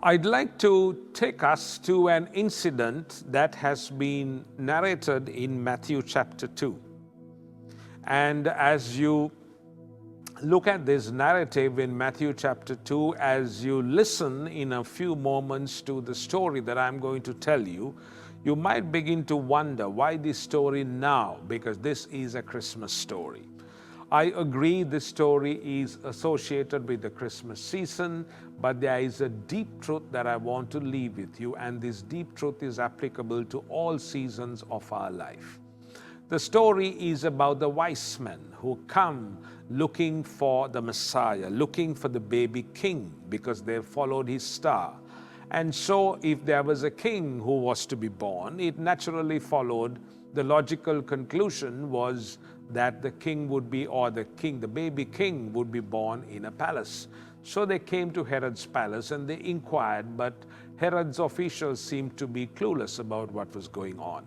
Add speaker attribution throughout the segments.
Speaker 1: I'd like to take us to an incident that has been narrated in Matthew chapter 2. And as you look at this narrative in Matthew chapter 2, as you listen in a few moments to the story that I'm going to tell you, you might begin to wonder why this story now, because this is a Christmas story. I agree this story is associated with the Christmas season, but there is a deep truth that I want to leave with you, and this deep truth is applicable to all seasons of our life. The story is about the wise men who come looking for the Messiah, looking for the baby king, because they followed his star. And so if there was a king who was to be born, it naturally followed, the logical conclusion was that the king would be, or the baby king would be born in a palace. So they came to Herod's palace and they inquired, but Herod's officials seemed to be clueless about what was going on.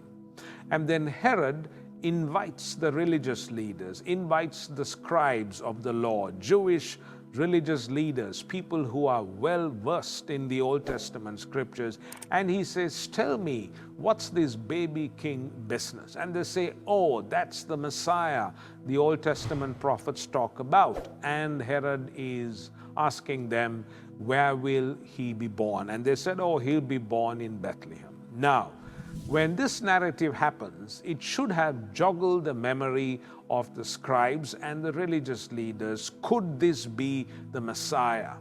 Speaker 1: And then Herod invites the religious leaders, invites the scribes of the law, Jewish religious leaders, people who are well versed in the Old Testament scriptures, and he says, tell me, what's this baby king business? And they say, oh, that's the Messiah the Old Testament prophets talk about. And Herod is asking them, where will he be born? And they said, oh, he'll be born in Bethlehem. Now, when this narrative happens, it should have joggled the memory of the scribes and the religious leaders. Could this be the Messiah?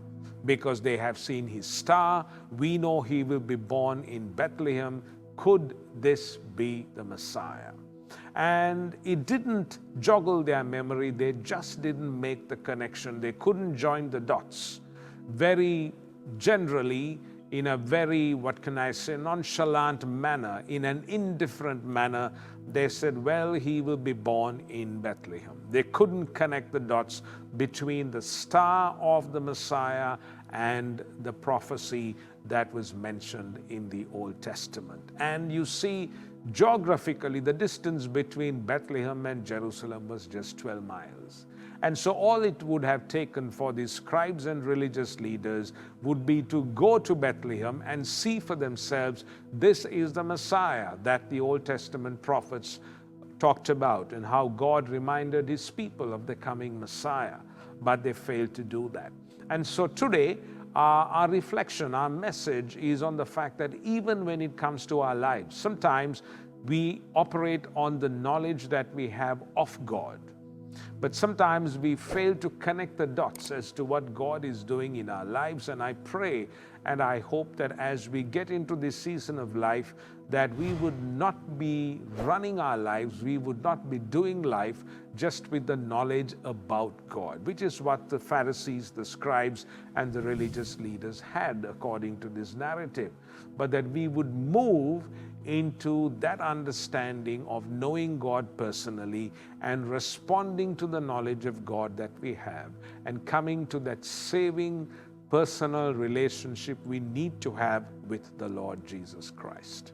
Speaker 1: Because they have seen his star. We know he will be born in Bethlehem. Could this be the Messiah? And it didn't joggle their memory. They just didn't make the connection. They couldn't join the dots. Very generally, in a very, nonchalant manner, in an indifferent manner, they said, well, he will be born in Bethlehem. They couldn't connect the dots between the star of the Messiah and the prophecy that was mentioned in the Old Testament. And you see, geographically, the distance between Bethlehem and Jerusalem was just 12 miles. And so all it would have taken for these scribes and religious leaders would be to go to Bethlehem and see for themselves, this is the Messiah that the Old Testament prophets talked about, and how God reminded his people of the coming Messiah. But they failed to do that. And so today, our reflection, our message is on the fact that even when it comes to our lives, sometimes we operate on the knowledge that we have of God. But sometimes we fail to connect the dots as to what God is doing in our lives. And I pray and I hope that as we get into this season of life, that we would not be running our lives, we would not be doing life just with the knowledge about God, which is what the Pharisees, the scribes, and the religious leaders had according to this narrative. But that we would move into that understanding of knowing God personally and responding to the knowledge of God that we have, and coming to that saving personal relationship we need to have with the Lord Jesus Christ.